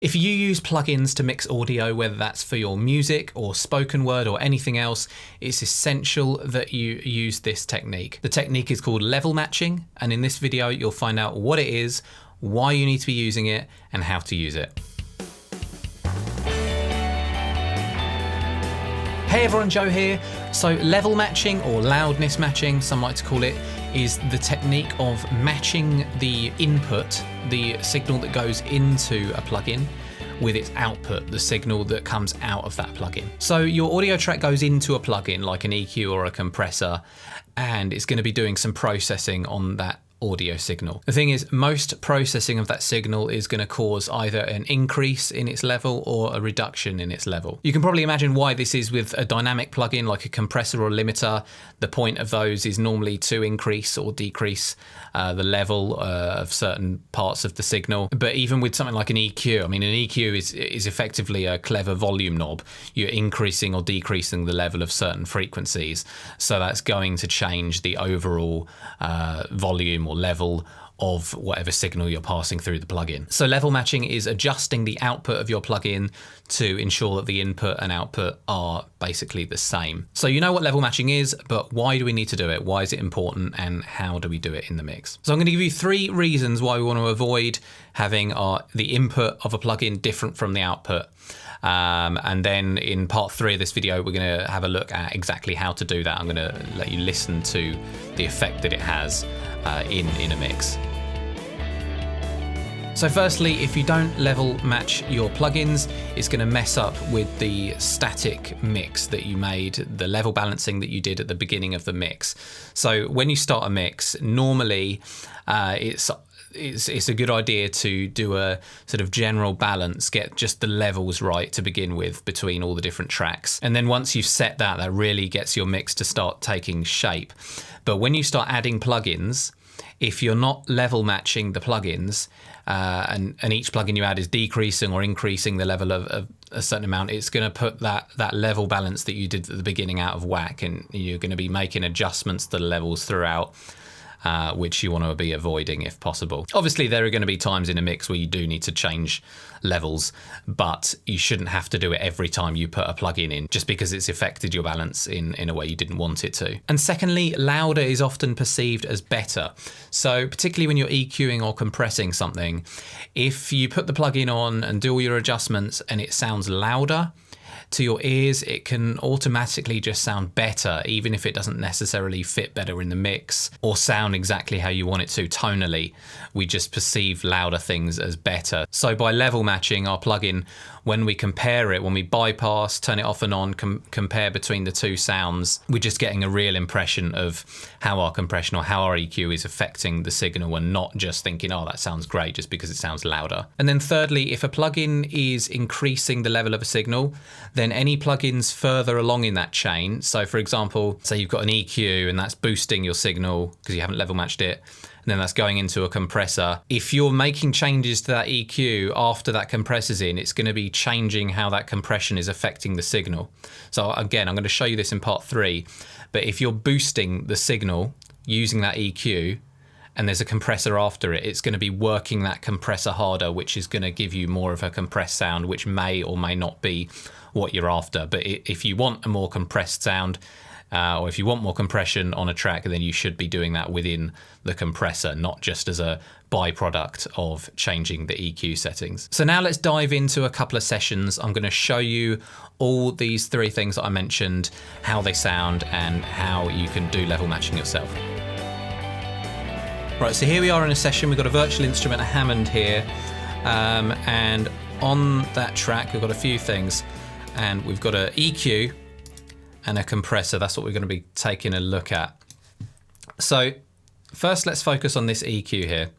If you use plugins to mix audio, whether that's for your music or spoken word or anything else, it's essential that you use this technique. The technique is called level matching, and in this video you'll find out what it is, why you need to be using it, and how to use it. Hey everyone, Joe here. So level matching, or loudness matching, some like to call it, is the technique of matching the input, the signal that goes into a plugin, with its output, the signal that comes out of that plugin. So your audio track goes into a plugin like an EQ or a compressor, and it's going to be doing some processing on that audio signal. The thing is, most processing of that signal is going to cause either an increase in its level or a reduction in its level. You can probably imagine why this is with a dynamic plugin like a compressor or limiter. The point of those is normally to increase or decrease the level of certain parts of the signal. But even with something like an EQ, I mean, an EQ is effectively a clever volume knob. You're increasing or decreasing the level of certain frequencies. So that's going to change the overall volume or level of whatever signal you're passing through the plugin. So level matching is adjusting the output of your plugin to ensure that the input and output are basically the same. So you know what level matching is, but why do we need to do it? Why is it important, and how do we do it in the mix? So I'm going to give you 3 reasons why we want to avoid having the input of a plugin different from the output. And then in part 3 of this video, we're going to have a look at exactly how to do that. I'm going to let you listen to the effect that it has in a mix. So firstly, if you don't level match your plugins, it's going to mess up with the static mix that you made, the level balancing that you did at the beginning of the mix. So when you start a mix, normally it's a good idea to do a sort of general balance, get just the levels right to begin with between all the different tracks. And then once you've set that, that really gets your mix to start taking shape. But when you start adding plugins, if you're not level matching the plugins, and each plugin you add is decreasing or increasing the level of a certain amount, it's going to put that level balance that you did at the beginning out of whack, and you're going to be making adjustments to the levels throughout, which you want to be avoiding if possible. Obviously, there are going to be times in a mix where you do need to change levels, but you shouldn't have to do it every time you put a plugin in, just because it's affected your balance in a way you didn't want it to. And secondly, louder is often perceived as better. So particularly when you're EQing or compressing something, if you put the plugin on and do all your adjustments and it sounds louder to your ears, it can automatically just sound better, even if it doesn't necessarily fit better in the mix or sound exactly how you want it to tonally. We just perceive louder things as better. So by level matching our plugin, when we compare it, when we bypass, turn it off and on, compare between the two sounds, we're just getting a real impression of how our compression or how our EQ is affecting the signal, and not just thinking, oh, that sounds great just because it sounds louder. And then thirdly, if a plugin is increasing the level of a signal, then any plugins further along in that chain, so for example, say you've got an EQ and that's boosting your signal because you haven't level matched it, and then that's going into a compressor. If you're making changes to that EQ after that compressor's in, it's going to be changing how that compression is affecting the signal. So again, I'm going to show you this in part 3, but if you're boosting the signal using that EQ, and there's a compressor after it, it's going to be working that compressor harder, which is going to give you more of a compressed sound, which may or may not be what you're after. But if you want a more compressed sound, or if you want more compression on a track, then you should be doing that within the compressor, not just as a byproduct of changing the EQ settings. So now let's dive into a couple of sessions. I'm going to show you all these 3 things that I mentioned, how they sound, and how you can do level matching yourself. Right, so here we are in a session. We've got a virtual instrument, a Hammond here, and on that track we've got a few things, and we've got an EQ and a compressor. That's what we're going to be taking a look at. So first, let's focus on this EQ here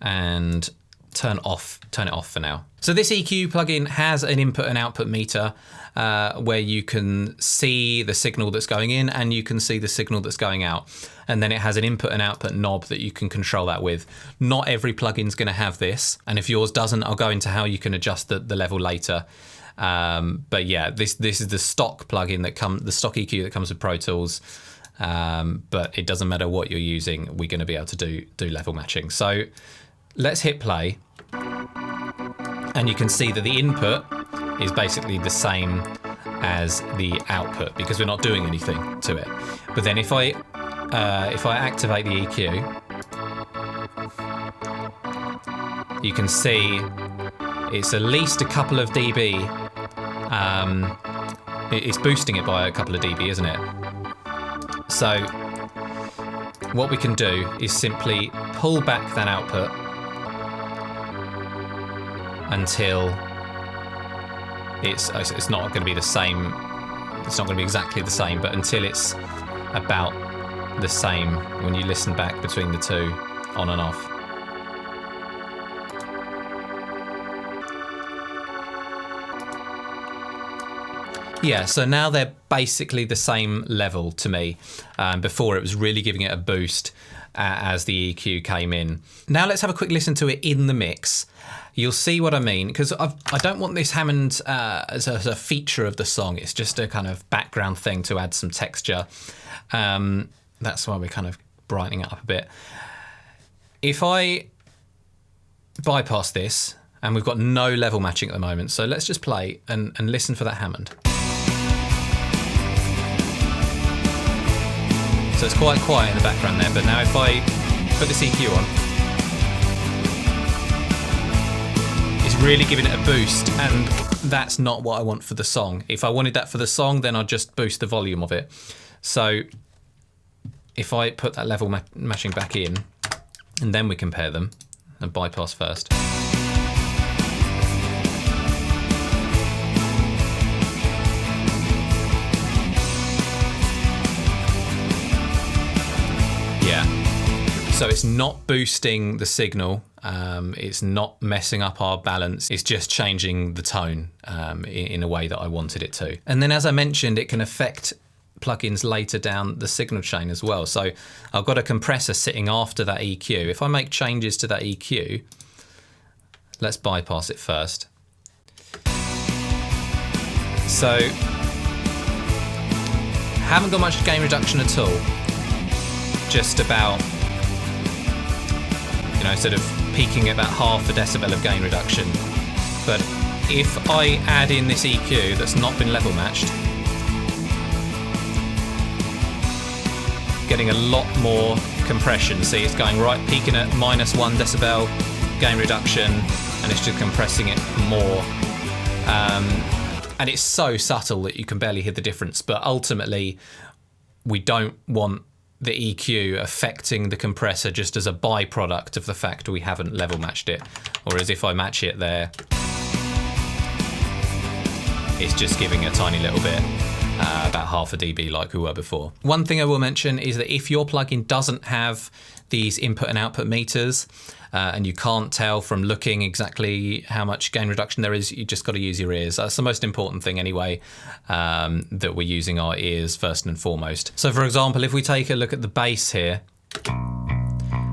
and turn it off for now. So this EQ plugin has an input and output meter where you can see the signal that's going in and you can see the signal that's going out. And then it has an input and output knob that you can control that with. Not every plugin's going to have this, and if yours doesn't, I'll go into how you can adjust the level later. But yeah, this is the stock plugin the stock EQ that comes with Pro Tools. But it doesn't matter what you're using, we're going to be able to do level matching. So let's hit play. And you can see that the input is basically the same as the output because we're not doing anything to it. But then if I activate the EQ, you can see it's at least a couple of dB. It's boosting it by a couple of dB, isn't it? So what we can do is simply pull back that output until it's not going to be the same. It's not going to be exactly the same, but until it's about the same when you listen back between the two, on and off. Yeah, so now they're basically the same level to me. Before it was really giving it a boost as the EQ came in. Now let's have a quick listen to it in the mix. You'll see what I mean, because I don't want this Hammond as a feature of the song. It's just a kind of background thing to add some texture. That's why we're kind of brightening it up a bit. If I bypass this, and we've got no level matching at the moment, so let's just play and listen for that Hammond. So it's quite quiet in the background there, but now if I put this EQ on, it's really giving it a boost, and that's not what I want for the song. If I wanted that for the song, then I'd just boost the volume of it. So if I put that level matching back in, and then we compare them, and bypass first. So it's not boosting the signal, it's not messing up our balance, it's just changing the tone in a way that I wanted it to. And then as I mentioned, it can affect plugins later down the signal chain as well. So I've got a compressor sitting after that EQ. If I make changes to that EQ, let's bypass it first. So haven't got much gain reduction at all, just about, you know, sort of peaking at about half a decibel of gain reduction. But if I add in this EQ that's not been level matched, getting a lot more compression. See, it's going right, peaking at -1 decibel gain reduction, and it's just compressing it more. And it's so subtle that you can barely hear the difference, but ultimately we don't want the EQ affecting the compressor just as a byproduct of the fact we haven't level matched it. Whereas if I match it there, it's just giving a tiny little bit, about half a dB like we were before. One thing I will mention is that if your plugin doesn't have these input and output meters, and you can't tell from looking exactly how much gain reduction there is, you just got to use your ears. That's the most important thing anyway, that we're using our ears first and foremost. So for example, if we take a look at the bass here,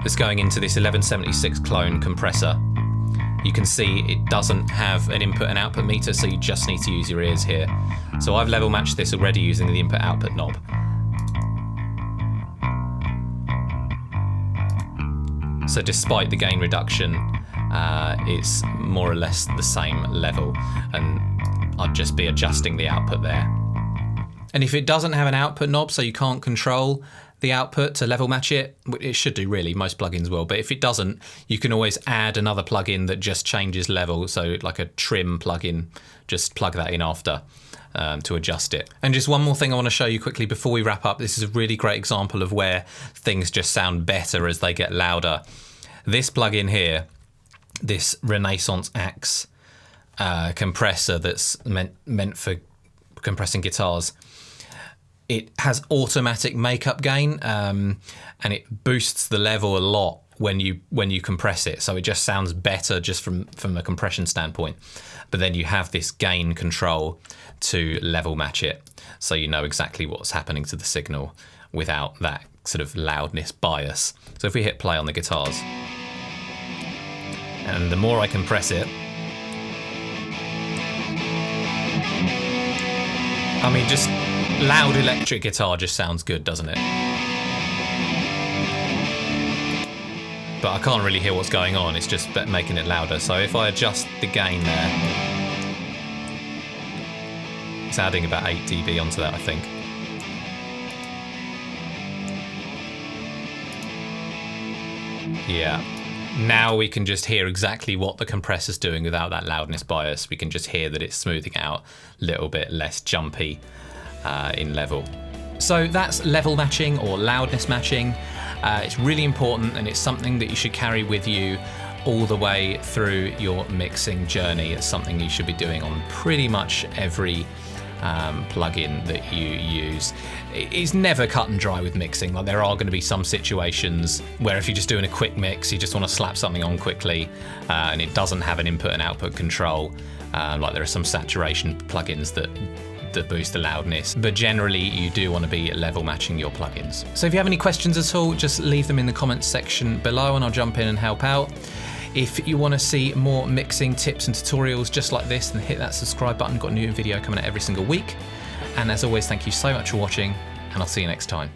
that's going into this 1176 clone compressor, you can see it doesn't have an input and output meter, so you just need to use your ears here. So I've level matched this already using the input output knob. So despite the gain reduction, it's more or less the same level, and I'd just be adjusting the output there. And if it doesn't have an output knob, so you can't control the output to level match it, it should do really, most plugins will, but if it doesn't, you can always add another plugin that just changes level, so like a trim plugin, just plug that in after to adjust it. And just one more thing I want to show you quickly before we wrap up. This is a really great example of where things just sound better as they get louder. This plugin here, this Renaissance Axe compressor that's meant for compressing guitars, it has automatic makeup gain, and it boosts the level a lot when you compress it, so it just sounds better just from a compression standpoint. But then you have this gain control to level match it, so you know exactly what's happening to the signal without that sort of loudness bias. So if we hit play on the guitars, and the more I compress it, I mean, just loud electric guitar just sounds good, doesn't it? but I can't really hear what's going on. It's just making it louder. So if I adjust the gain there, it's adding about 8 dB onto that, I think. Yeah. Now we can just hear exactly what the compressor's doing without that loudness bias. We can just hear that it's smoothing out a little bit less jumpy in level. So that's level matching or loudness matching. It's really important, and it's something that you should carry with you all the way through your mixing journey. It's something you should be doing on pretty much every plugin that you use. It's never cut and dry with mixing. Like, there are going to be some situations where if you're just doing a quick mix, you just want to slap something on quickly and it doesn't have an input and output control. Like there are some saturation plugins that boost the loudness, but generally you do want to be level matching your plugins. So if you have any questions at all, just leave them in the comments section below and I'll jump in and help out. If you want to see more mixing tips and tutorials just like this, then hit that subscribe button. Got a new video coming out every single week. And as always, thank you so much for watching, and I'll see you next time.